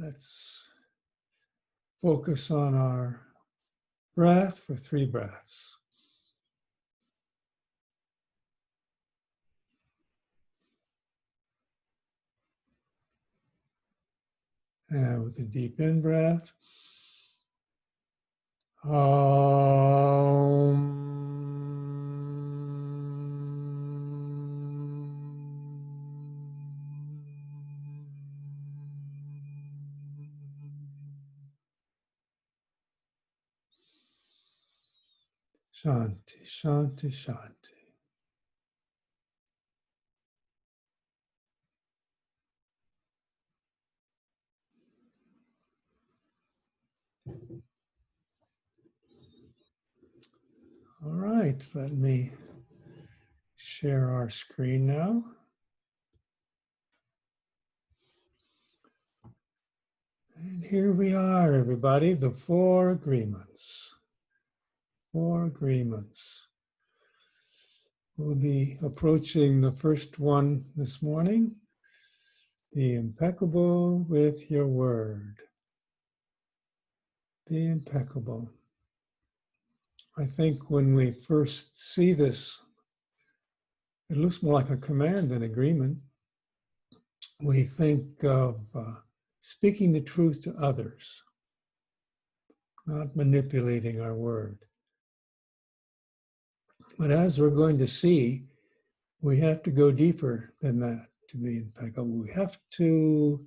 Let's focus on our breath for 3 breaths. And with a deep in-breath. Shanti, shanti, shanti. All right, let me share our screen now. And here we are, everybody, the 4 agreements. 4 agreements. We'll be approaching the first one this morning. Be impeccable with your word. Be impeccable. I think when we first see this, it looks more like a command than agreement. We think of speaking the truth to others, not manipulating our word. But as we're going to see, we have to go deeper than that to be impeccable. We have to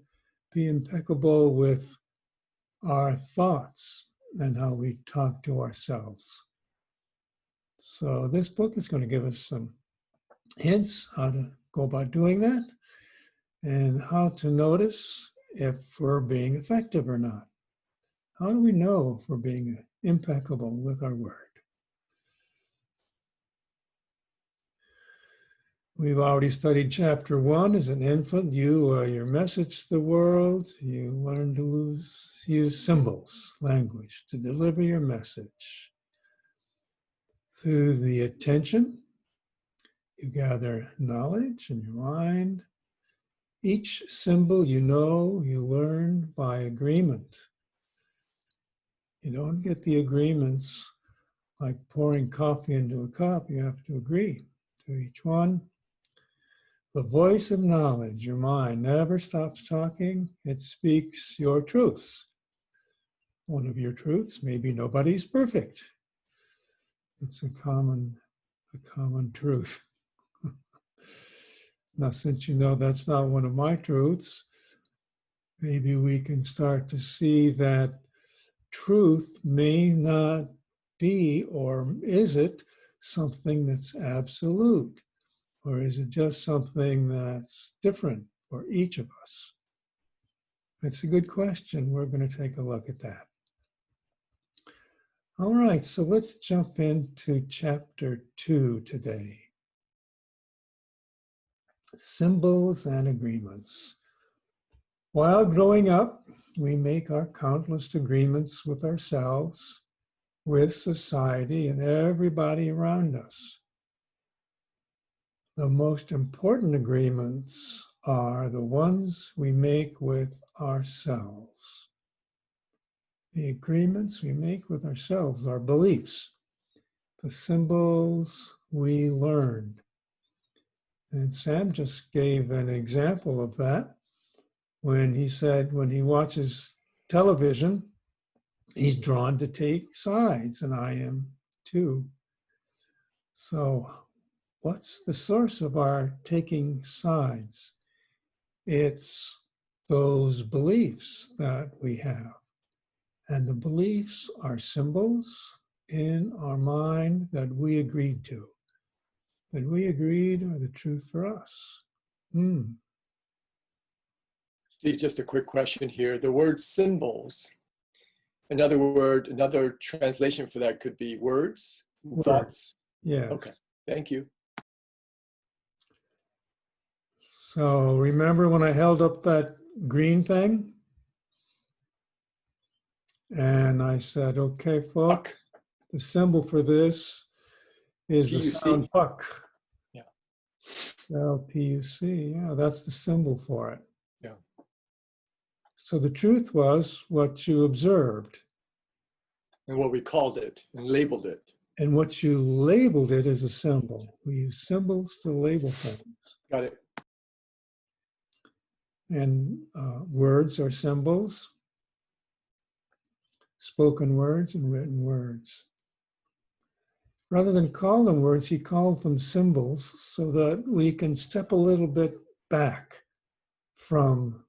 be impeccable with our thoughts and how we talk to ourselves. So this book is going to give us some hints how to go about doing that and how to notice if we're being effective or not. How do we know if we're being impeccable with our word? We've already studied chapter 1. As an infant, your message to the world, you learn to use symbols, language, to deliver your message. Through the attention, you gather knowledge in your mind. Each symbol you learn by agreement. You don't get the agreements like pouring coffee into a cup. You have to agree to each one. The voice of knowledge, your mind, never stops talking. It speaks your truths. One of your truths, maybe nobody's perfect. It's a common truth. Now, since you know that's not one of my truths, maybe we can start to see that truth may not be, or is it something that's absolute? Or is it just something that's different for each of us? It's a good question. We're going to take a look at that. All right, so let's jump into chapter 2 today. Symbols and agreements. While growing up, we make our countless agreements with ourselves, with society, and everybody around us. The most important agreements are the ones we make with ourselves. The agreements we make with ourselves are beliefs, the symbols we learned. And Sam just gave an example of that when he said when he watches television, he's drawn to take sides, and I am too. So what's the source of our taking sides? It's those beliefs that we have. And the beliefs are symbols in our mind that we agreed to. That we agreed are the truth for us. Steve, just a quick question here. The word symbols, another translation for that could be words, thoughts. Yes. Okay, thank you. So remember when I held up that green thing? And I said, okay, folks, the symbol for this is the sound puck. Yeah. L-P-U-C, yeah, that's the symbol for it. Yeah. So the truth was what you observed. And what we called it and labeled it. And what you labeled it as a symbol. We use symbols to label things. Got it. And words are symbols, spoken words and written words. Rather than call them words, he called them symbols so that we can step a little bit back from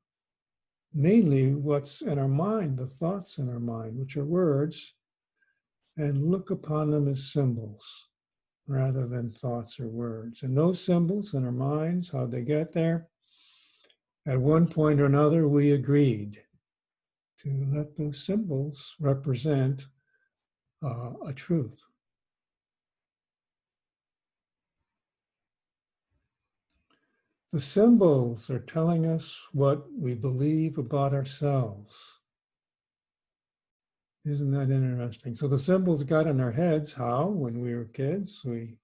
mainly what's in our mind, the thoughts in our mind, which are words, and look upon them as symbols rather than thoughts or words. And those symbols in our minds, how'd they get there? At one point or another, we agreed to let those symbols represent a truth. The symbols are telling us what we believe about ourselves. Isn't that interesting? So the symbols got in our heads. How? When we were kids, we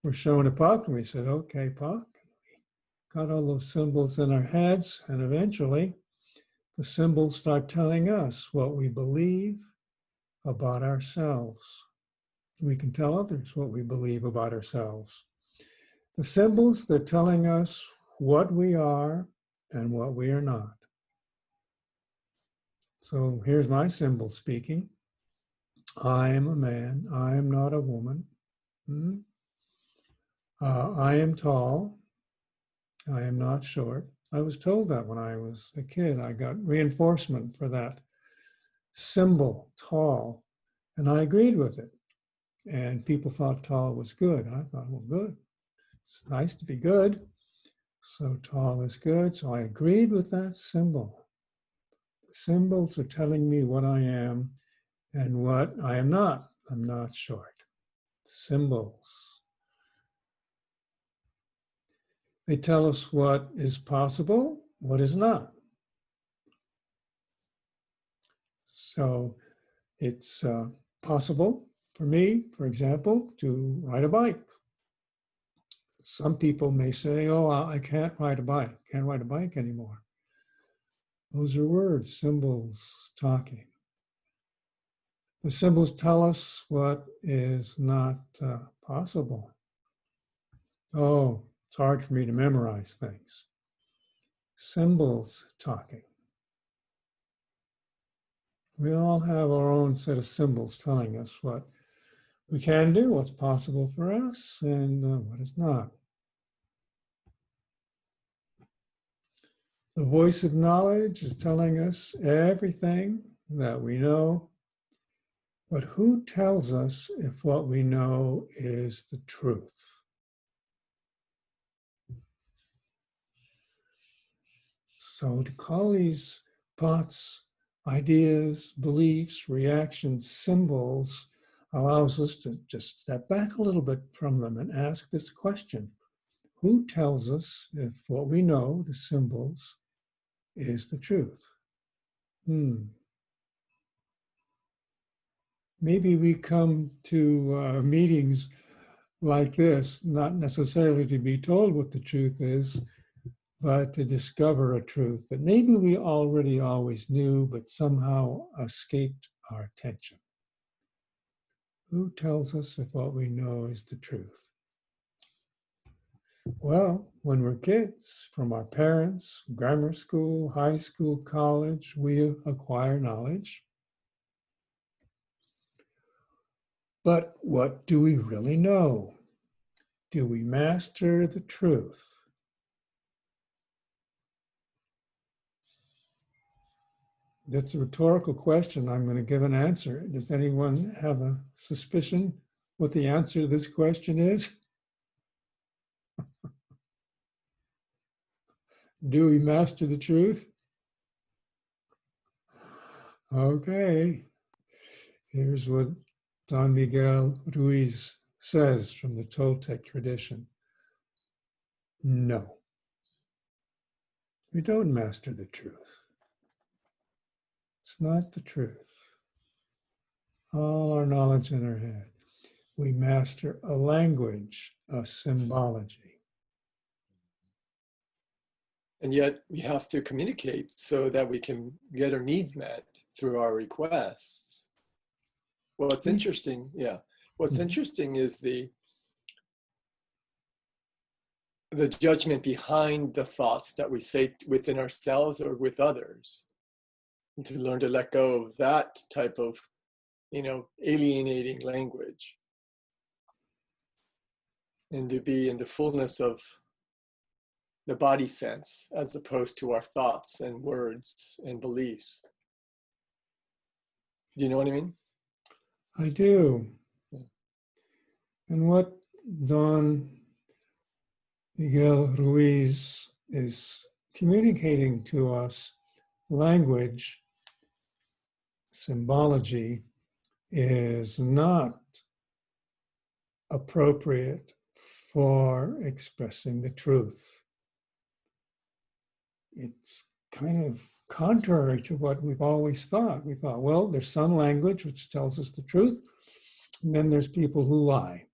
were shown a puck and we said, okay, puck. We got all those symbols in our heads, and eventually the symbols start telling us what we believe about ourselves. We can tell others what we believe about ourselves. The symbols, they're telling us what we are and what we are not. So here's my symbol speaking. I am a man. I am not a woman. I am tall. I am not short. I was told that when I was a kid. I got reinforcement for that symbol, tall, and I agreed with it. And people thought tall was good. I thought, well, good. It's nice to be good. So tall is good. So I agreed with that symbol. The symbols are telling me what I am and what I am not. I'm not short. Symbols. They tell us what is possible, what is not. So it's possible for me, for example, to ride a bike. Some people may say, oh, I can't ride a bike, can't ride a bike anymore. Those are words, symbols talking. The symbols tell us what is not possible. Oh, it's hard for me to memorize things. Symbols talking. We all have our own set of symbols telling us what we can do, what's possible for us, and what is not. The voice of knowledge is telling us everything that we know, but who tells us if what we know is the truth? So to call these thoughts, ideas, beliefs, reactions, symbols, allows us to just step back a little bit from them and ask this question. Who tells us if what we know, the symbols, is the truth? Maybe we come to meetings like this, not necessarily to be told what the truth is, but to discover a truth that maybe we already always knew, but somehow escaped our attention. Who tells us if what we know is the truth? Well, when we're kids, from our parents, grammar school, high school, college, we acquire knowledge. But what do we really know? Do we master the truth? That's a rhetorical question. I'm going to give an answer. Does anyone have a suspicion what the answer to this question is? Do we master the truth? Okay. Here's what Don Miguel Ruiz says from the Toltec tradition. No. We don't master the truth. It's not the truth. All our knowledge in our head. We master a language, a symbology. And yet we have to communicate so that we can get our needs met through our requests. What's interesting, yeah, what's interesting is the judgment behind the thoughts that we say within ourselves or with others. And to learn to let go of that type of, alienating language. And to be in the fullness of the body sense as opposed to our thoughts and words and beliefs. Do you know what I mean? I do. Yeah. And what Don Miguel Ruiz is communicating to us, language, symbology, is not appropriate for expressing the truth. It's kind of contrary to what we've always thought. We thought, well, there's some language which tells us the truth, and then there's people who lie.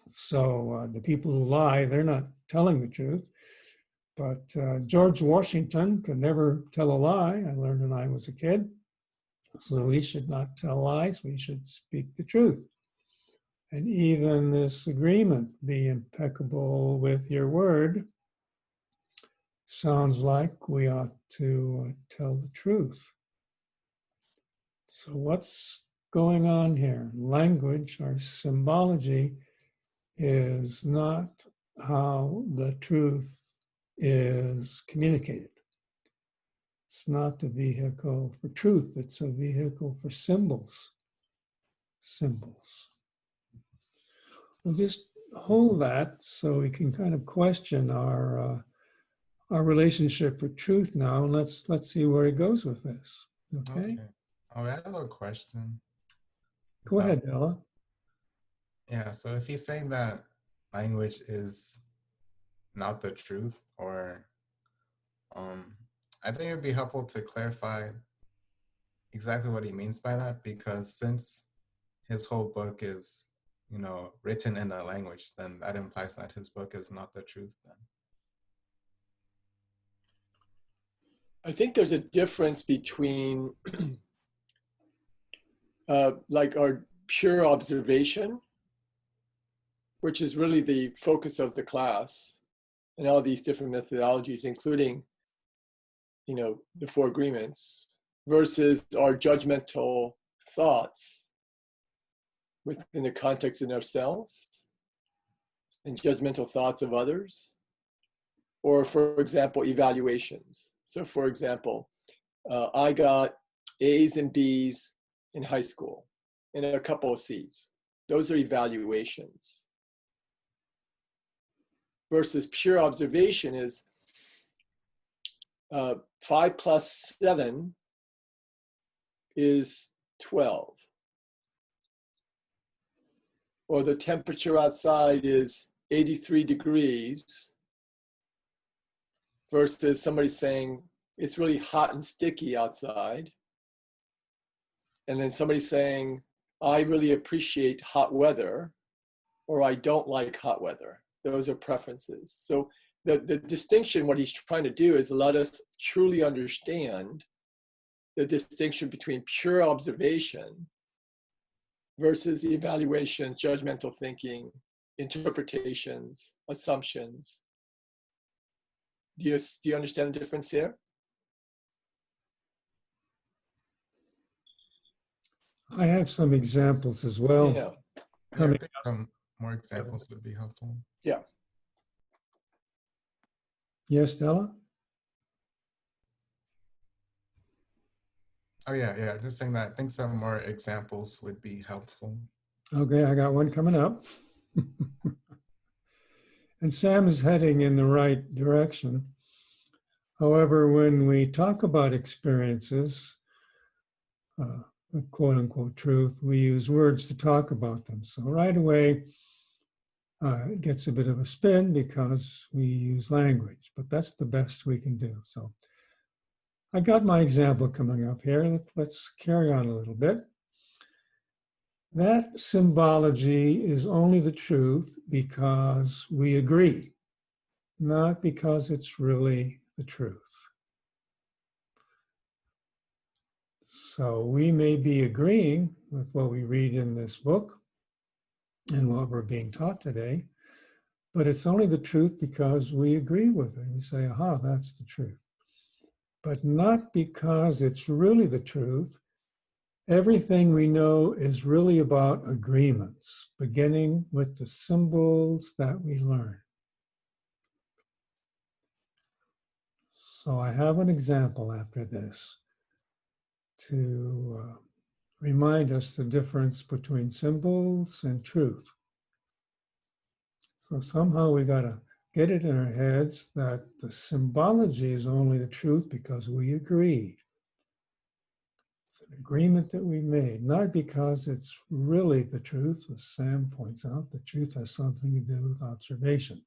So the people who lie, they're not telling the truth. But George Washington could never tell a lie. I learned when I was a kid. So we should not tell lies. We should speak the truth. And even this agreement, be impeccable with your word, sounds like we ought to tell the truth. So what's going on here? Language or symbology is not how the truth is communicated. It's not the vehicle for truth. It's a vehicle for symbols. Symbols. We'll just hold that so we can kind of question our relationship with truth now, and let's see where he goes with this. Okay? Oh, I have a question. Go ahead, Ella. Yeah, so if he's saying that language is not the truth, or I think it would be helpful to clarify exactly what he means by that, because since his whole book is, written in that language, then that implies that his book is not the truth then. I think there's a difference between like our pure observation, which is really the focus of the class, and all these different methodologies, including, the 4 agreements, versus our judgmental thoughts within the context of ourselves and judgmental thoughts of others. Or, for example, evaluations. So, for example, I got A's and B's in high school and a couple of C's. Those are evaluations. Versus pure observation is 5 plus 7 is 12. Or the temperature outside is 83 degrees versus somebody saying it's really hot and sticky outside. And then somebody saying, I really appreciate hot weather, or I don't like hot weather. Those are preferences. So the distinction, what he's trying to do is let us truly understand the distinction between pure observation versus evaluations, judgmental thinking, interpretations, assumptions. Do you understand the difference here? I have some examples as well. Yeah. I Coming think some more examples would be helpful. Yeah. Yes, Stella? Oh yeah, just saying that I think some more examples would be helpful. Okay, I got one coming up. And Sam is heading in the right direction. However, when we talk about experiences, quote unquote truth, we use words to talk about them. So right away, it gets a bit of a spin because we use language, but that's the best we can do. So I got my example coming up here. Let's carry on a little bit. That symbology is only the truth because we agree. not because it's really the truth. So we may be agreeing with what we read in this book and what we're being taught today, but it's only the truth because we agree with it. We say, aha, that's the truth. But not because it's really the truth. Everything we know is really about agreements, beginning with the symbols that we learn. So I have an example after this to remind us the difference between symbols and truth. So somehow we got to get it in our heads that the symbology is only the truth because we agreed. It's an agreement that we made, not because it's really the truth. As Sam points out, the truth has something to do with observation.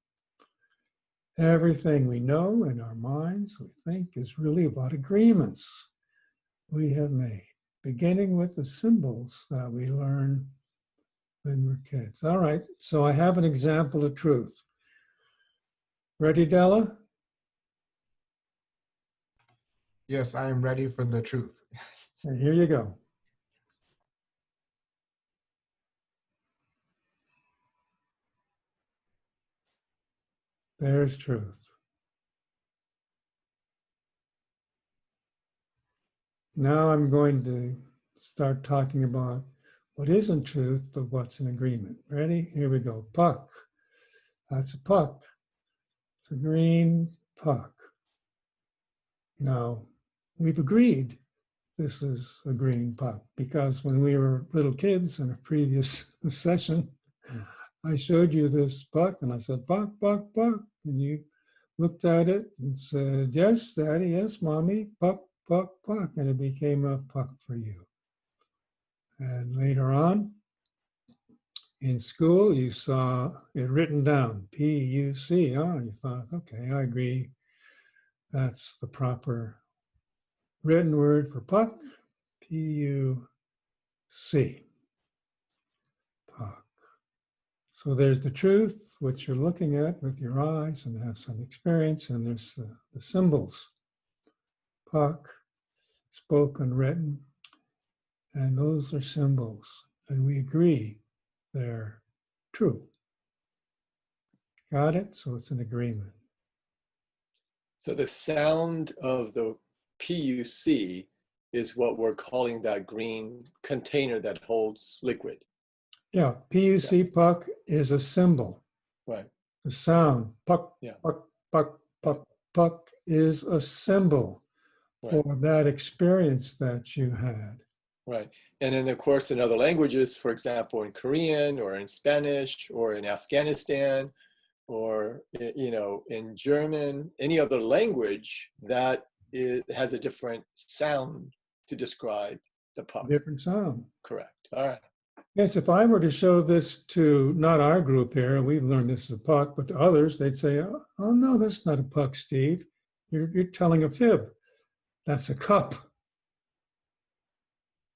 Everything we know in our minds, we think, is really about agreements we have made, beginning with the symbols that we learn when we're kids. All right, so I have an example of truth. Ready, Della? Yes, I am ready for the truth. And here you go. There's truth. Now I'm going to start talking about what isn't truth, but what's an agreement. Ready? Here we go. Puck. That's a puck. It's a green puck. Now, we've agreed this is a green puck because when we were little kids in a previous session, I showed you this puck and I said, puck, puck, puck. And you looked at it and said, yes, Daddy, yes, Mommy, puck, puck, puck. And it became a puck for you. And later on in school, you saw it written down, P-U-C. Oh, you thought, okay, I agree. That's the proper written word for puck, P-U-C, puck. So there's the truth, which you're looking at with your eyes and have some experience, and there's the symbols, puck, spoken, written, and those are symbols, and we agree they're true. Got it? So it's an agreement. So the sound of the PUC is what we're calling that green container that holds liquid. Yeah, PUC puck is a symbol. Right. The sound, puck, Yeah. puck, puck, puck, puck is a symbol Right. for that experience that you had. Right. And then, of course, in other languages, for example, in Korean or in Spanish or in Afghanistan or, in German, any other language, that has a different sound to describe the puck. Different sound. Correct. All right. Yes, if I were to show this to not our group here, we've learned this is a puck, but to others, they'd say, oh no, that's not a puck, Steve. You're telling a fib. That's a cup.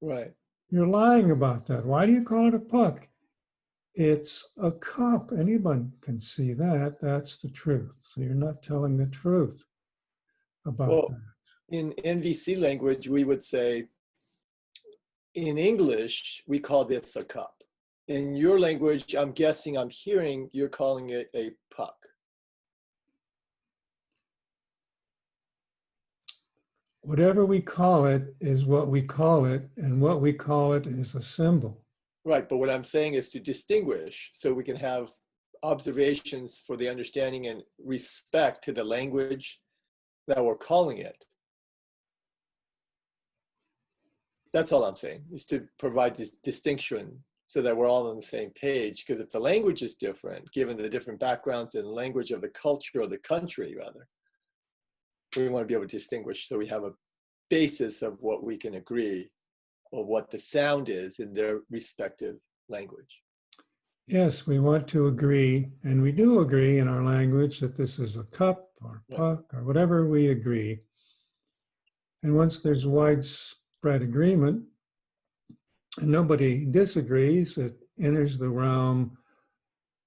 Right. You're lying about that. Why do you call it a puck? It's a cup. Anyone can see that. That's the truth. So you're not telling the truth about that. In NVC language, we would say, in English, we call this a cup. In your language, I'm guessing, I'm hearing you're calling it a puck. Whatever we call it is what we call it, and what we call it is a symbol. Right, but what I'm saying is to distinguish so we can have observations for the understanding and respect to the language that we're calling it. That's all I'm saying, is to provide this distinction so that we're all on the same page, because if the language is different, given the different backgrounds and language of the culture or the country, rather, we want to be able to distinguish so we have a basis of what we can agree or what the sound is in their respective language. Yes, we want to agree, and we do agree in our language that this is a cup or puck or whatever we agree. And once there's widespread agreement and nobody disagrees, it enters the realm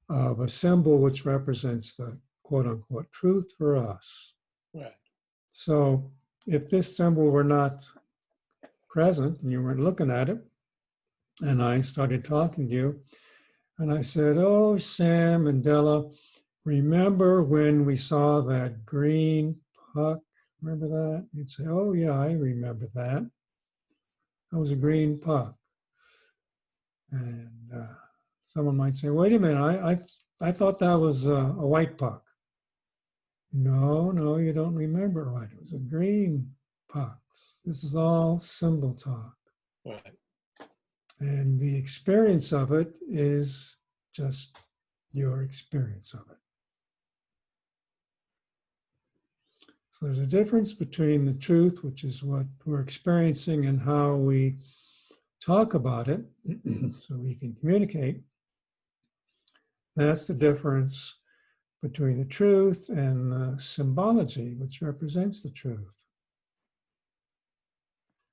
of a symbol which represents the quote unquote truth for us. Right. So if this symbol were not present and you weren't looking at it, and I started talking to you, and I said, oh, Sam and Della, remember when we saw that green puck? Remember that? You'd say, oh, yeah, I remember that. That was a green puck. And someone might say, wait a minute, I thought that was a white puck. No, you don't remember right. It was a green puck. This is all symbol talk. Right. And the experience of it is just your experience of it. So there's a difference between the truth, which is what we're experiencing, and how we talk about it so we can communicate. That's the difference between the truth and the symbology, which represents the truth.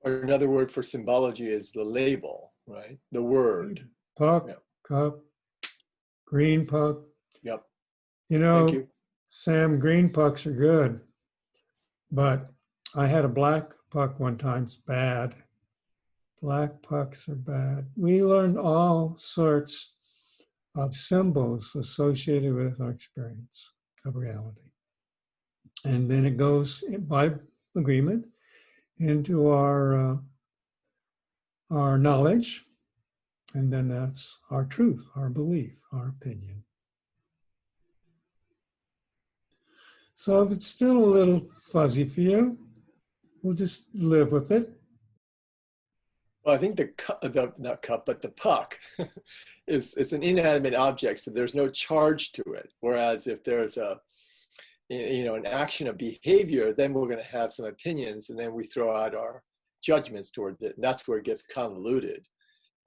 Or another word for symbology is the label, right? The word. Puck, Yep. cup, green puck. Yep. You know, Thank you. Sam, green pucks are good, but I had a black puck one time. It's bad. Black pucks are bad. We learned all sorts of symbols associated with our experience of reality. And then it goes by agreement into our knowledge, and then that's our truth, our belief, our opinion. So if it's still a little fuzzy for you, we'll just live with it. Well, I think not cup, but the puck it's an inanimate object, so there's no charge to it. Whereas if there's an action of behavior, then we're going to have some opinions, and then we throw out our judgments towards it, and that's where it gets convoluted.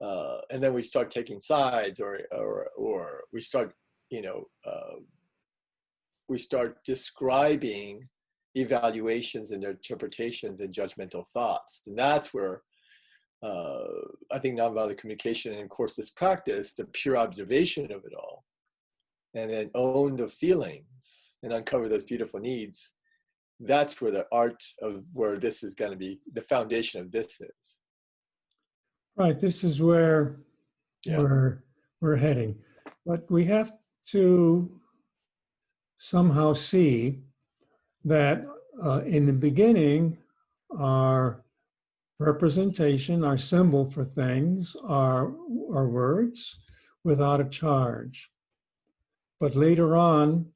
And then we start taking sides, or we start, we start describing evaluations and interpretations and judgmental thoughts, and that's where I think nonviolent communication, and of course this practice, the pure observation of it all, and then own the feelings and uncover those beautiful needs. That's where the art of where this is going to be, the foundation of this is. Right, this is where we're heading. But we have to somehow see that in the beginning, our representation, our symbol for things are words without a charge. But later on,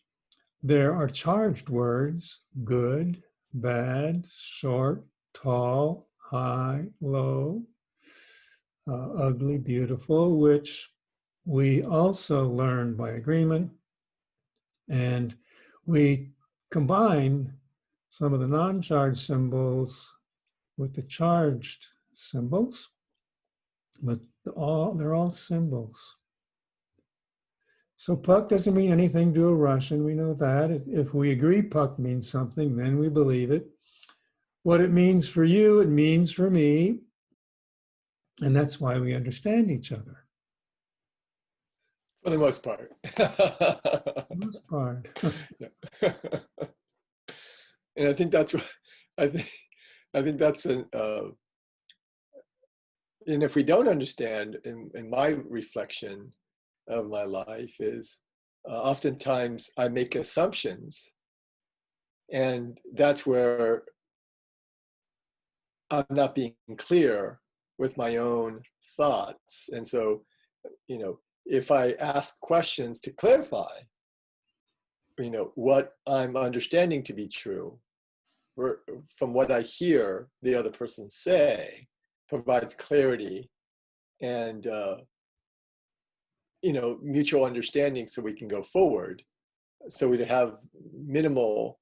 there are charged words: good, bad, short, tall, high, low, ugly, beautiful, which we also learn by agreement. And we combine some of the non-charged symbols with the charged symbols, but they're all symbols. So puck doesn't mean anything to a Russian, we know that. If we agree puck means something, then we believe it. What it means for you, it means for me. And that's why we understand each other. For the most part. For the most part. And I think that's what, I think that's and if we don't understand, in my reflection of my life is oftentimes I make assumptions, and that's where I'm not being clear with my own thoughts. And so, if I ask questions to clarify, what I'm understanding to be true, from what I hear the other person say, provides clarity and mutual understanding, so we can go forward, so we have minimal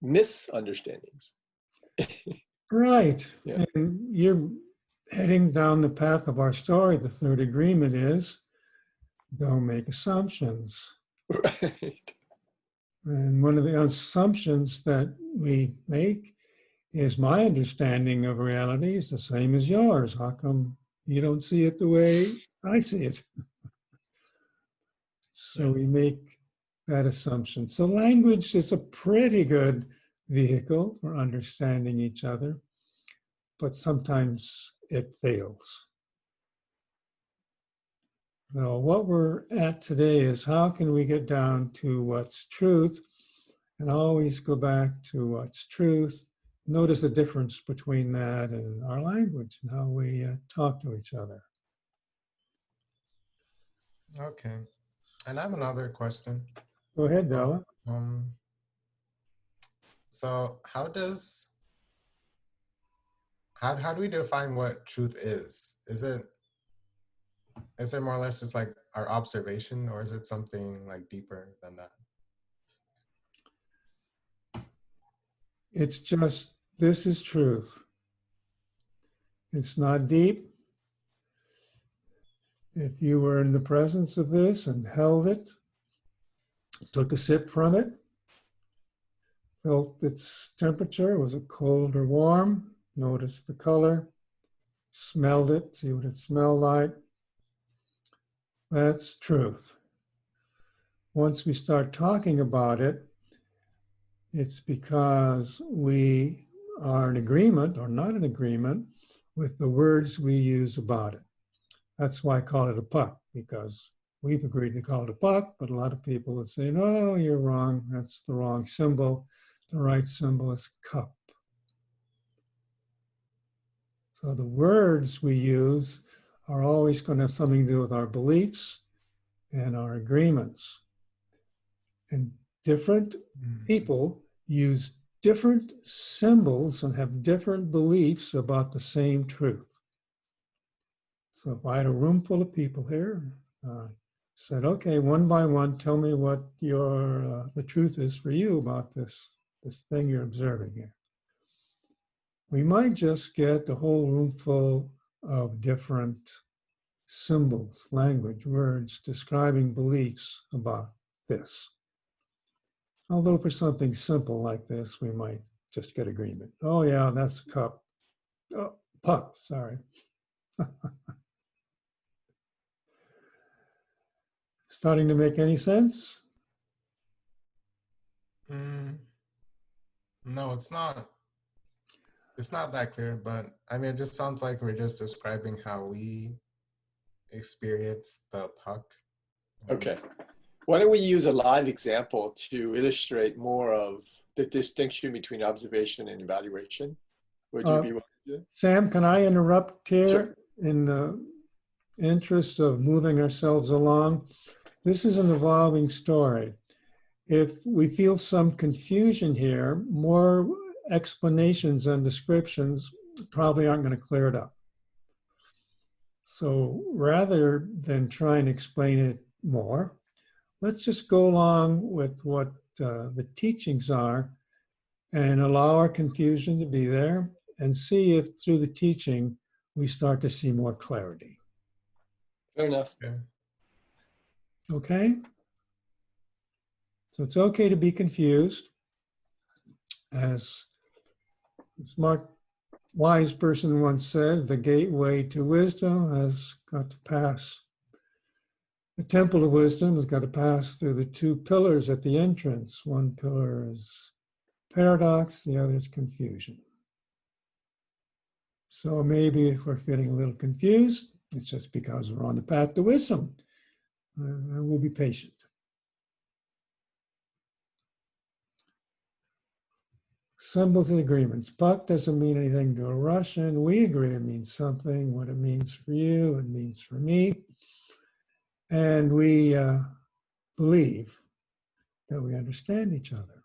misunderstandings. Right. Yeah. And you're heading down the path of our story. The third agreement is don't make assumptions. Right. And one of the assumptions that we make is my understanding of reality is the same as yours. How come you don't see it the way I see it? So we make that assumption. So language is a pretty good vehicle for understanding each other, but sometimes it fails. Now, what we're at today is how can we get down to what's truth and always go back to what's truth. Notice the difference between that and our language and how we talk to each other. Okay. And I have another question. Go ahead, So, Della. so how do we define what truth is? Is it more or less just like our observation, or is it something like deeper than that? It's just, this is truth. It's not deep. If you were in the presence of this and held it, took a sip from it, felt its temperature, was it cold or warm? Noticed the color, smelled it, see what it smelled like. That's truth. Once we start talking about it, it's because we are in agreement or not in agreement with the words we use about it. That's why I call it a puck, because we've agreed to call it a puck, but a lot of people would say, no, you're wrong. That's the wrong symbol. The right symbol is cup. So the words we use are always going to have something to do with our beliefs and our agreements. And different people use different symbols and have different beliefs about the same truth. So if I had a room full of people here, said, okay, one by one, tell me what the truth is for you about this thing you're observing here. We might just get a whole room full of different symbols, language, words, describing beliefs about this. Although for something simple like this, we might just get agreement. Oh yeah, that's a cup. Oh, puck, sorry. Starting to make any sense? No, it's not. It's not that clear, but I mean, it just sounds like we're just describing how we experience the puck. Okay. Why don't we use a live example to illustrate more of the distinction between observation and evaluation? Would you be willing to do that? Sam, can I interrupt here Sure. in the interest of moving ourselves along? This is an evolving story. If we feel some confusion here, more explanations and descriptions probably aren't going to clear it up. So rather than try and explain it more, let's just go along with what the teachings are and allow our confusion to be there and see if through the teaching we start to see more clarity. Fair enough. Okay. Okay? So it's okay to be confused. As a smart, wise person once said, the gateway to wisdom has got to pass. The temple of wisdom has got to pass through the two pillars at the entrance. One pillar is paradox, the other is confusion. So maybe if we're feeling a little confused, it's just because we're on the path to wisdom. We'll be patient. Symbols and agreements. Puck doesn't mean anything to a Russian. We agree it means something. What it means for you, it means for me. And we believe that we understand each other.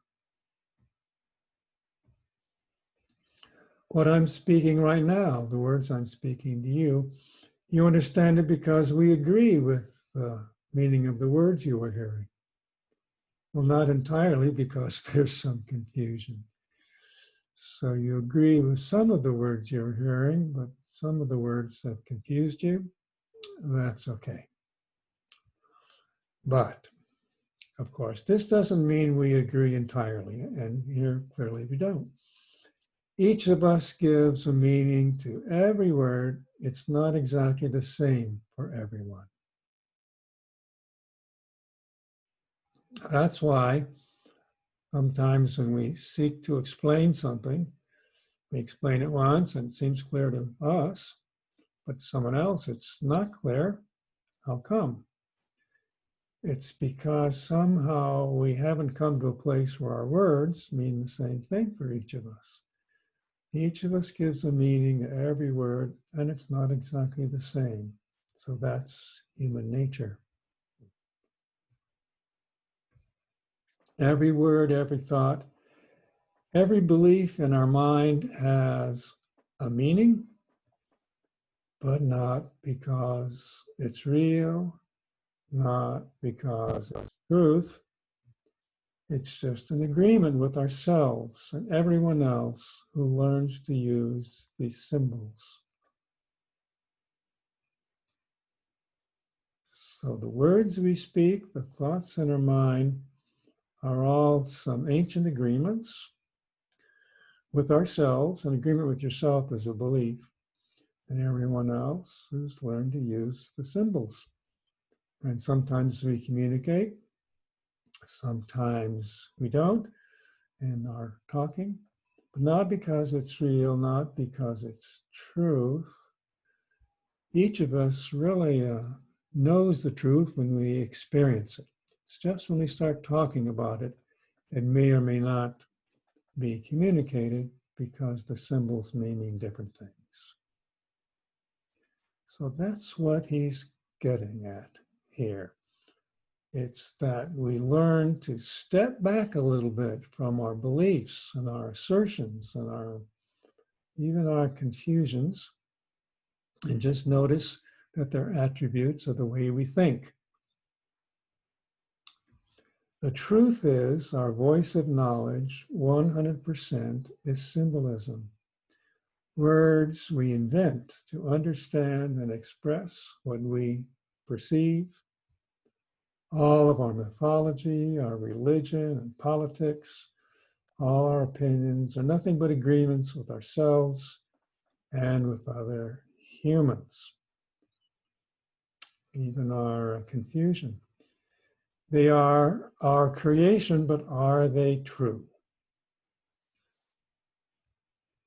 What I'm speaking right now, the words I'm speaking to you, you understand it because we agree with the meaning of the words you are hearing. Well, not entirely, because there's some confusion. So you agree with some of the words you're hearing, but some of the words have confused you. That's okay. But, of course, this doesn't mean we agree entirely, and here clearly we don't. Each of us gives a meaning to every word. It's not exactly the same for everyone. That's why sometimes when we seek to explain something, we explain it once and it seems clear to us, but to someone else it's not clear. How come? It's because somehow we haven't come to a place where our words mean the same thing for each of us. Each of us gives a meaning to every word, and it's not exactly the same. So that's human nature. Every word, every thought, every belief in our mind has a meaning, but not because it's real, not because it's truth. It's just an agreement with ourselves and everyone else who learns to use these symbols. So the words we speak, the thoughts in our mind, are all some ancient agreements with ourselves. An agreement with yourself is a belief, and everyone else who's learned to use the symbols. And sometimes we communicate, sometimes we don't in our talking, but not because it's real, not because it's truth. Each of us really knows the truth when we experience it. It's just when we start talking about it, it may or may not be communicated because the symbols may mean different things. So that's what he's getting at here. It's that we learn to step back a little bit from our beliefs and our assertions and even our confusions, and just notice that they're attributes of the way we think. The truth is, our voice of knowledge, 100%, is symbolism. Words we invent to understand and express what we perceive. All of our mythology, our religion and politics, all our opinions are nothing but agreements with ourselves and with other humans. Even our confusion. They are our creation, but are they true?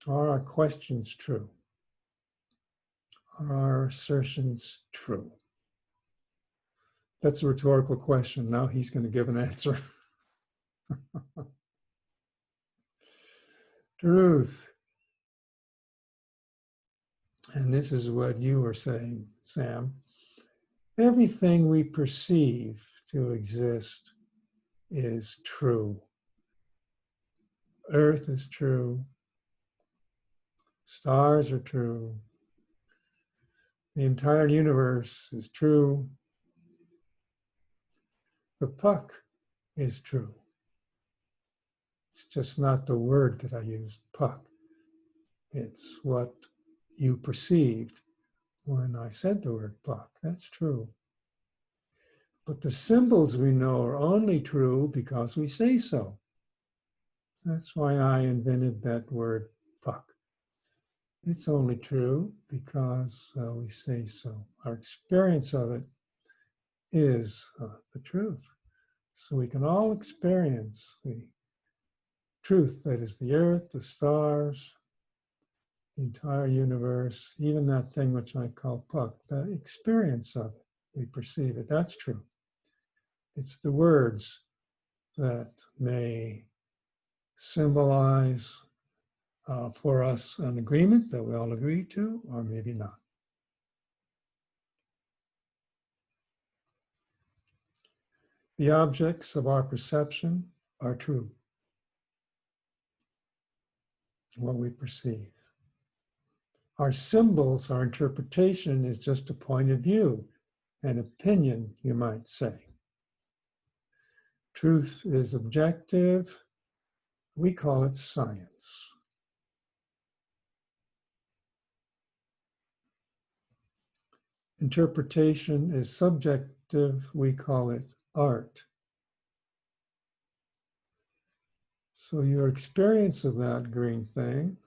Are our questions true? Are our assertions true? That's a rhetorical question. Now he's going to give an answer. Truth. And this is what you were saying, Sam. Everything we perceive to exist is true. Earth is true. Stars are true. The entire universe is true. The puck is true. It's just not the word that I used, puck. It's what you perceived when I said the word puck. That's true. But the symbols we know are only true because we say so. That's why I invented that word puck. It's only true because we say so. Our experience of it is the truth. So we can all experience the truth that is the earth, the stars, the entire universe, even that thing which I call puck, the experience of it. We perceive it. That's true. It's the words that may symbolize for us an agreement that we all agree to, or maybe not. The objects of our perception are true, what we perceive. Our symbols, our interpretation is just a point of view, an opinion, you might say. Truth is objective. We call it science. Interpretation is subjective. We call it art. So your experience of that green thing,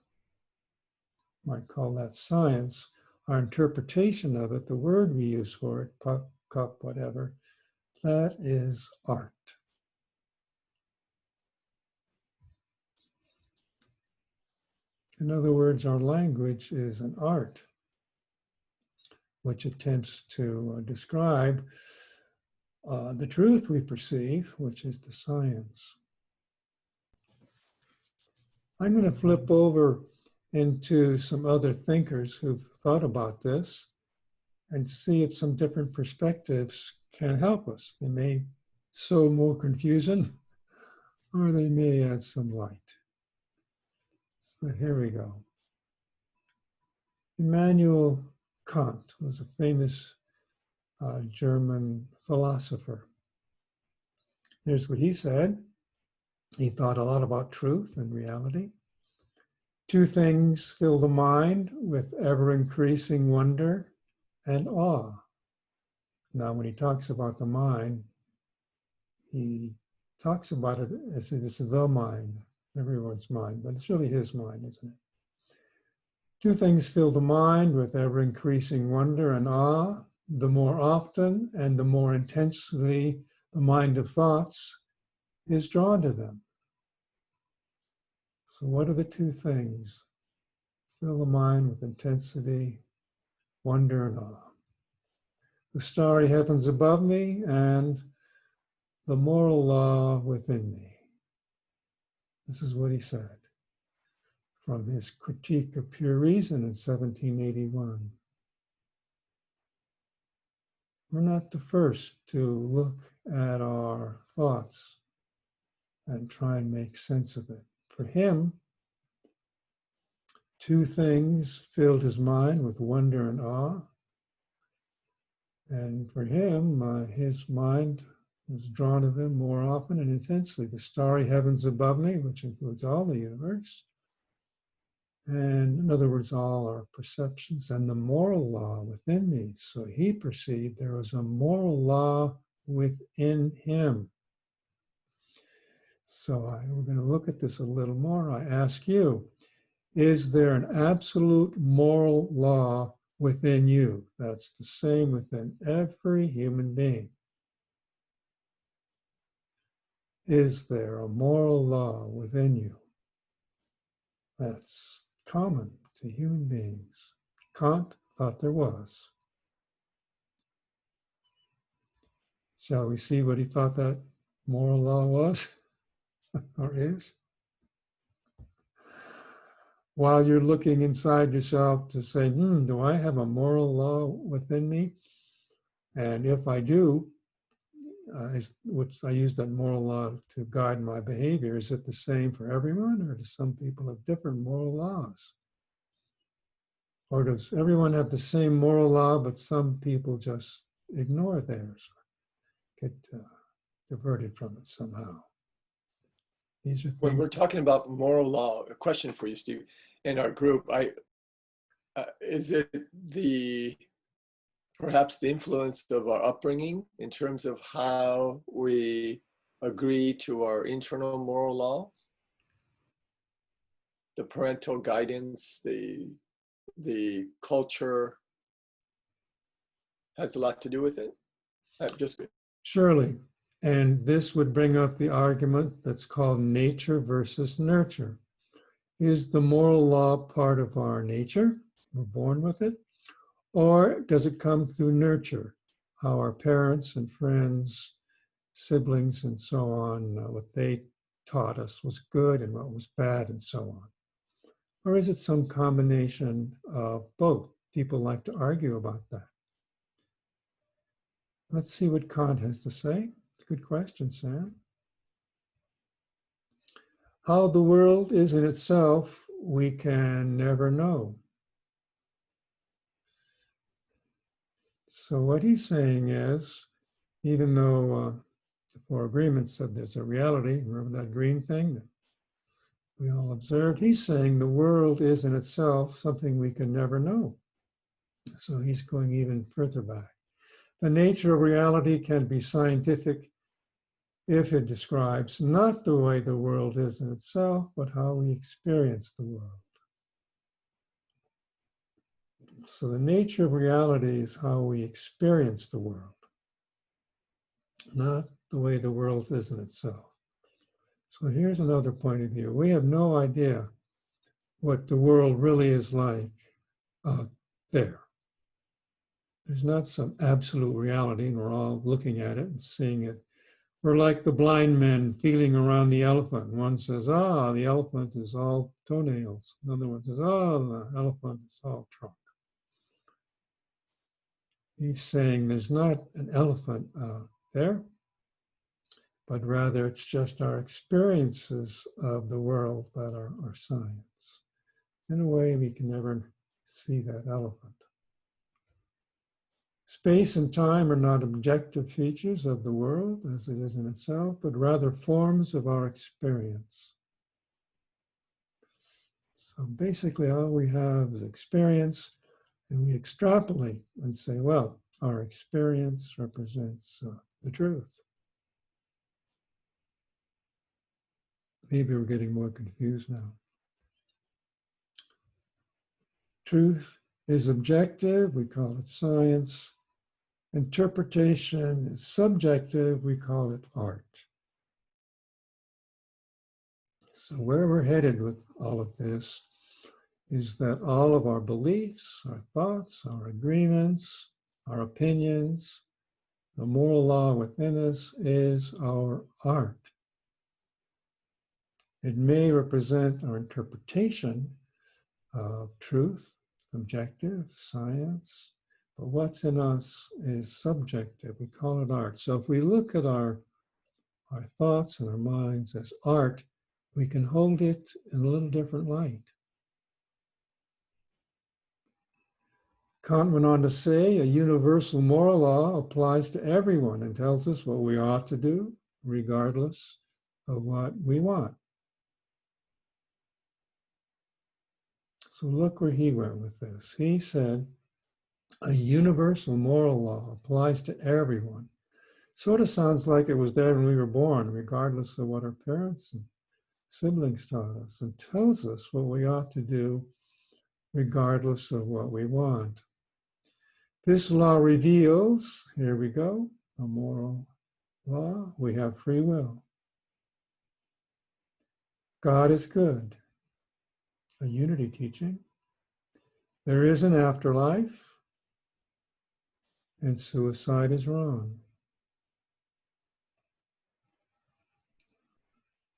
might call that science. Our interpretation of it, the word we use for it, puck, cup, whatever, that is art. In other words, our language is an art which attempts to describe the truth we perceive, which is the science. I'm going to flip over into some other thinkers who've thought about this and see if some different perspectives can help us. They may sow more confusion or they may add some light. So here we go. Immanuel Kant was a famous German philosopher. Here's what he said. He thought a lot about truth and reality. Two things fill the mind with ever-increasing wonder and awe. Now, when he talks about the mind, he talks about it as if it's the mind, everyone's mind, but it's really his mind, isn't it? Two things fill the mind with ever-increasing wonder and awe. The more often and the more intensely the mind of thoughts is drawn to them. So what are the two things? Fill the mind with intensity, wonder, and awe. The starry heavens above me and the moral law within me. This is what he said from his Critique of Pure Reason in 1781. We're not the first to look at our thoughts and try and make sense of it. For him, two things filled his mind with wonder and awe. And for him, his mind was drawn to them more often and intensely. The starry heavens above me, which includes all the universe, and in other words, all our perceptions, and the moral law within me. So he perceived there was a moral law within him. So we're going to look at this a little more. I ask you, is there an absolute moral law within you? That's the same within every human being. Is there a moral law within you? That's common to human beings. Kant thought there was. Shall we see what he thought that moral law was or is? While you're looking inside yourself to say, do I have a moral law within me? And if I do, which I use that moral law to guide my behavior, is it the same for everyone, or do some people have different moral laws? Or does everyone have the same moral law, but some people just ignore theirs, get diverted from it somehow? These are things. When we're talking about moral law, a question for you, Steve, in our group, is it perhaps the influence of our upbringing in terms of how we agree to our internal moral laws? The parental guidance, the culture has a lot to do with it? Surely. And this would bring up the argument that's called nature versus nurture. Is the moral law part of our nature? We're born with it. Or does it come through nurture? How our parents and friends, siblings, and so on, what they taught us was good and what was bad and so on. Or is it some combination of both? People like to argue about that. Let's see what Kant has to say. It's a good question, Sam. How the world is in itself, we can never know. So what he's saying is, even though the Four Agreements said there's a reality, remember that green thing that we all observed? He's saying the world is in itself something we can never know. So he's going even further back. The nature of reality can be scientific if it describes not the way the world is in itself, but how we experience the world. So the nature of reality is how we experience the world, not the way the world is in itself. So here's another point of view. We have no idea what the world really is like out there. There's not some absolute reality, and we're all looking at it and seeing it. We're like the blind men feeling around the elephant. One says, ah, the elephant is all toenails. Another one says, oh, the elephant is all trunk. He's saying there's not an elephant there, but rather it's just our experiences of the world that are our science. In a way, we can never see that elephant. Space and time are not objective features of the world as it is in itself, but rather forms of our experience. So basically all we have is experience, and we extrapolate and say, well, our experience represents the truth. Maybe we're getting more confused now. Truth is objective, we call it science. Interpretation is subjective, we call it art. So where we're headed with all of this is that all of our beliefs, our thoughts, our agreements, our opinions, the moral law within us is our art. It may represent our interpretation of truth, objective, science, but what's in us is subjective. We call it art. So if we look at our thoughts and our minds as art, we can hold it in a little different light. Kant went on to say, a universal moral law applies to everyone and tells us what we ought to do, regardless of what we want. So look where he went with this. He said, a universal moral law applies to everyone. Sort of sounds like it was there when we were born, regardless of what our parents and siblings taught us, and tells us what we ought to do, regardless of what we want. This law reveals, here we go, a moral law. We have free will. God is good, a unity teaching. There is an afterlife, and suicide is wrong.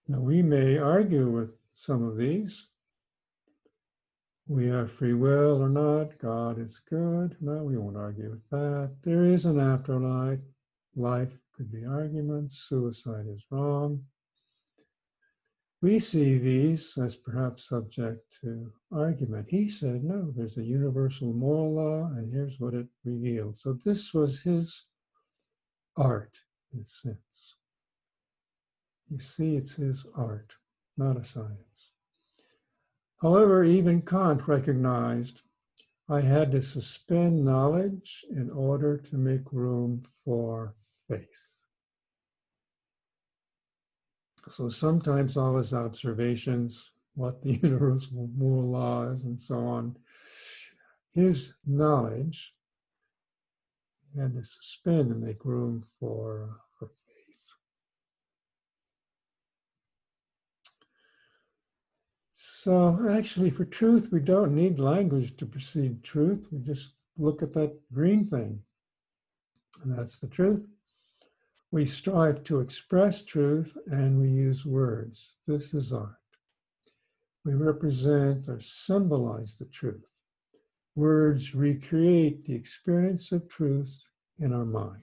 Now, we may argue with some of these. We have free will or not. God is good. No, we won't argue with that. There is an afterlife. Life could be arguments. Suicide is wrong. We see these as perhaps subject to argument. He said, no, there's a universal moral law, and here's what it revealed. So this was his art, in a sense. You see, it's his art, not a science. However, even Kant recognized I had to suspend knowledge in order to make room for faith. So sometimes all his observations, what the universal moral law is and so on, his knowledge, he had to suspend and make room for faith. So actually for truth, we don't need language to perceive truth. We just look at that green thing, and that's the truth. We strive to express truth and we use words. This is art. We represent or symbolize the truth. Words recreate the experience of truth in our mind.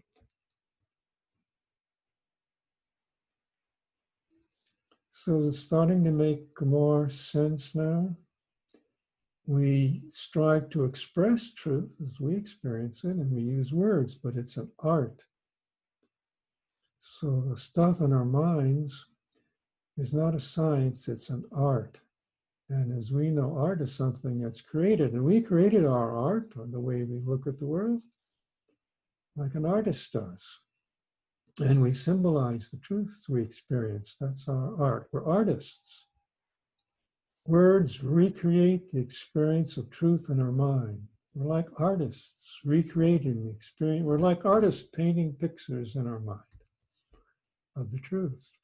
So it's starting to make more sense now. We strive to express truth as we experience it, and we use words, but it's an art. So the stuff in our minds is not a science, it's an art. And as we know, art is something that's created, and we created our art, or the way we look at the world, like an artist does. And we symbolize the truths we experience. That's our art. We're artists. Words recreate the experience of truth in our mind. We're like artists recreating the experience. We're like artists painting pictures in our mind of the truth.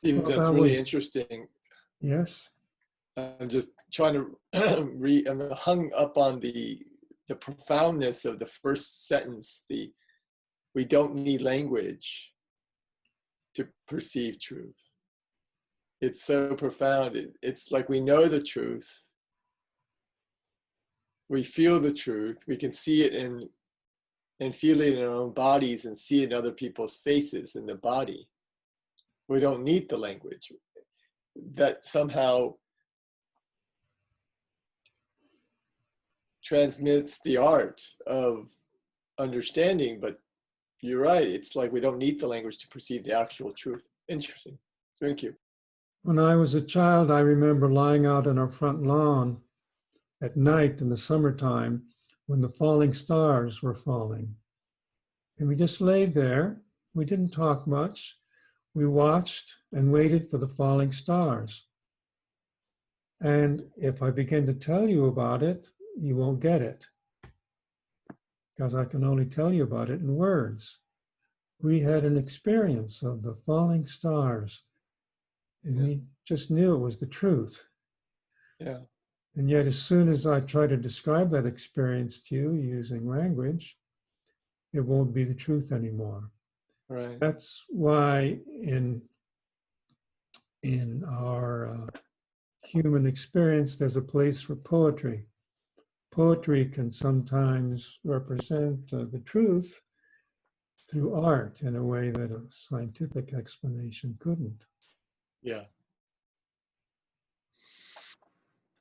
Steve, Well, that's that really was, interesting. yes. I'm just trying to I'm hung up on the profoundness of the first sentence. We don't need language to perceive truth. It's so profound. It's like we know the truth. We feel the truth. We can see it and feel it in our own bodies and see it in other people's faces in the body. We don't need the language. That somehow transmits the art of understanding, but you're right. It's like we don't need the language to perceive the actual truth. Interesting. Thank you. When I was a child, I remember lying out on our front lawn at night in the summertime when the falling stars were falling. And we just laid there. We didn't talk much. We watched and waited for the falling stars. And if I begin to tell you about it, you won't get it, because I can only tell you about it in words. We had an experience of the falling stars, and we just knew it was the truth. Yeah. And yet, as soon as I try to describe that experience to you using language, it won't be the truth anymore. Right. That's why in our human experience, there's a place for poetry. Poetry can sometimes represent the truth through art in a way that a scientific explanation couldn't. Yeah.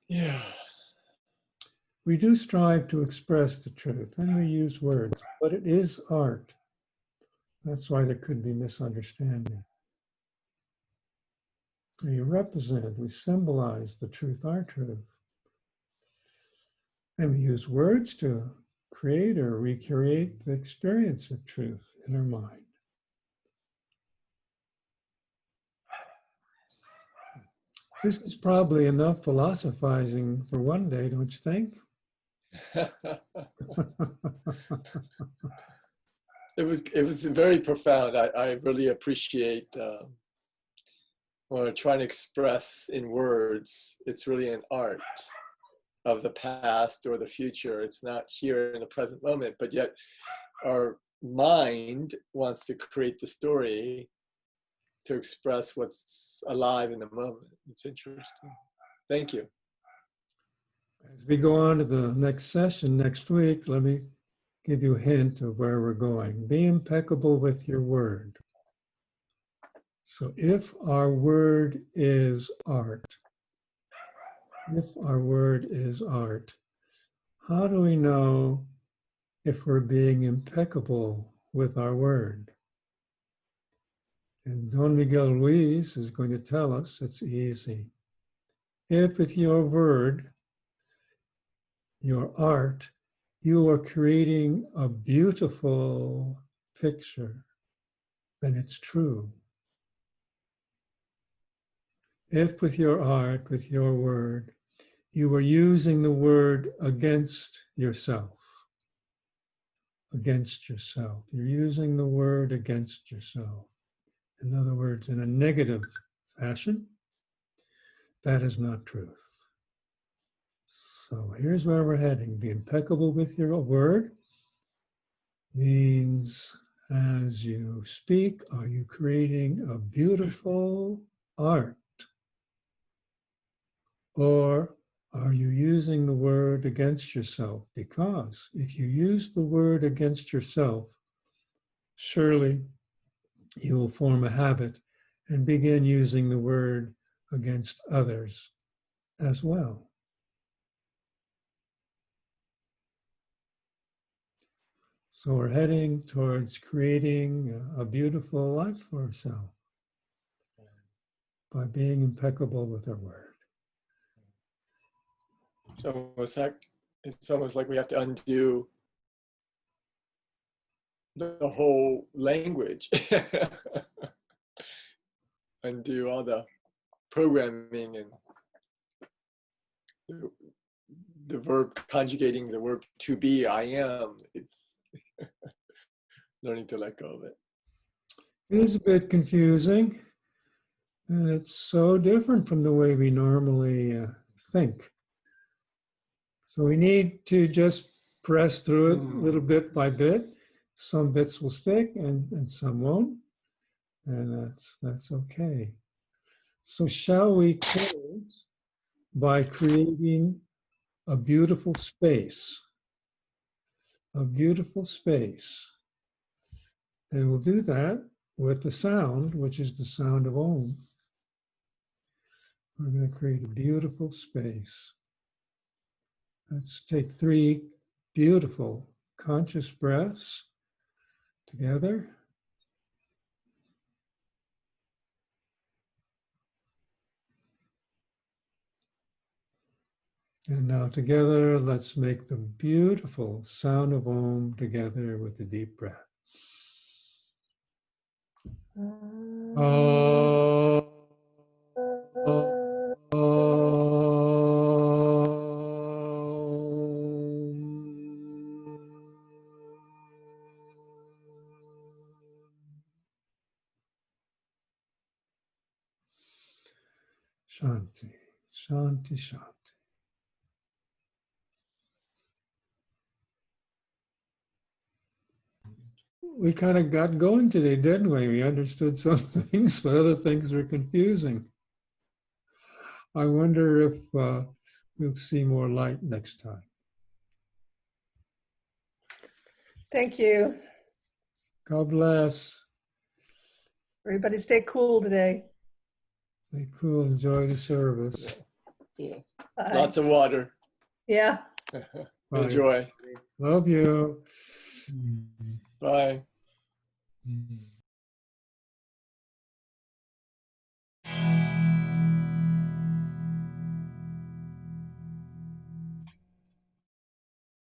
Yeah. We do strive to express the truth, and we use words, but it is art. That's why there could be misunderstanding. We represent, we symbolize the truth, our truth. And we use words to create or recreate the experience of truth in our mind. This is probably enough philosophizing for one day, don't you think? It was very profound. I really appreciate when we're trying to express in words. It's really an art of the past or the future. It's not here in the present moment, but yet our mind wants to create the story to express what's alive in the moment. It's interesting. Thank you. As we go on to the next session next week, let me give you a hint of where we're going. Be impeccable with your word. So if our word is art, how do we know if we're being impeccable with our word? And Don Miguel Ruiz is going to tell us it's easy. If with your word, your art, you are creating a beautiful picture, then it's true. If with your art, with your word, you are using the word against yourself, you're using the word against yourself. In other words, in a negative fashion, that is not truth. So here's where we're heading. Be impeccable with your word means as you speak, are you creating a beautiful art? Or are you using the word against yourself? Because if you use the word against yourself, surely you will form a habit and begin using the word against others as well. So we're heading towards creating a beautiful life for ourselves by being impeccable with our word. So it's almost like we have to undo the whole language, undo all the programming and the verb conjugating the verb to be, I am. It's learning to let go of it. It is a bit confusing. And it's so different from the way we normally think. So we need to just press through it little bit by bit. Some bits will stick and some won't. And that's okay. So shall we close by creating a beautiful space? A beautiful space. And we'll do that with the sound, which is the sound of Om. We're going to create a beautiful space. Let's take 3 beautiful conscious breaths together. And now together, let's make the beautiful sound of Om together with the deep breath. Shanti, Shanti, Shanti. We kind of got going today, didn't we? We understood some things, but other things were confusing. I wonder if we'll see more light next time. Thank you. God bless. Everybody stay cool today. Stay cool. Enjoy the service. Yeah. Bye. Lots of water. Yeah. Bye. Enjoy. Love you. Bye. Mm.